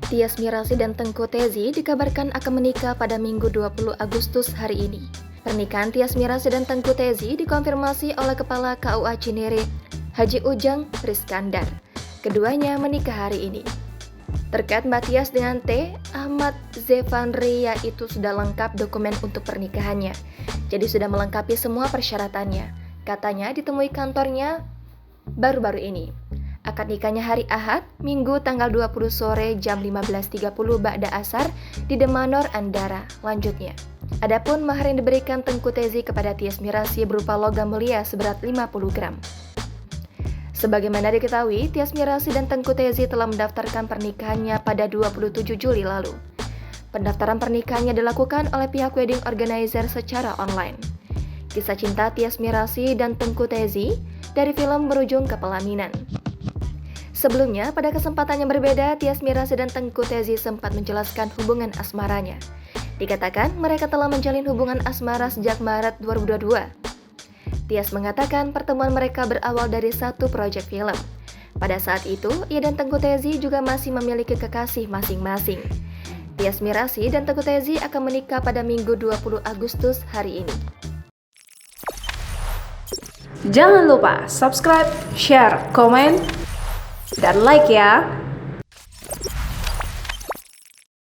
Tias Mirasih dan Tengku Tezi dikabarkan akan menikah pada Minggu 20 Agustus hari ini. Pernikahan Tias Mirasih dan Tengku Tezi dikonfirmasi oleh Kepala KUA Cinere, Haji Ujang Priskandar. Keduanya menikah hari ini. Terkait Mbak Tias dengan T, Ahmad Zefandri yaitu sudah lengkap dokumen untuk pernikahannya. Jadi sudah melengkapi semua persyaratannya. Katanya ditemui kantornya baru-baru ini. Akad nikahnya hari Ahad, Minggu tanggal 20 sore jam 15.30 Ba'da Asar di The Manor Andara. Lanjutnya, adapun mahar yang diberikan Tengku Tezi kepada Tias Mirasih berupa logam mulia seberat 50 gram. Sebagaimana diketahui, Tias Mirasih dan Tengku Tezi telah mendaftarkan pernikahannya pada 27 Juli lalu. Pendaftaran pernikahannya dilakukan oleh pihak wedding organizer secara online. Kisah cinta Tias Mirasih dan Tengku Tezi dari film berujung ke pelaminan. Sebelumnya, pada kesempatan yang berbeda, Tias Mirasih dan Tengku Tezi sempat menjelaskan hubungan asmaranya. Dikatakan mereka telah menjalin hubungan asmara sejak Maret 2022. Tias mengatakan pertemuan mereka berawal dari satu proyek film. Pada saat itu, ia dan Tengku Tezi juga masih memiliki kekasih masing-masing. Tias Mirasih dan Tengku Tezi akan menikah pada Minggu 20 Agustus hari ini. Jangan lupa subscribe, share, komen, dan like ya.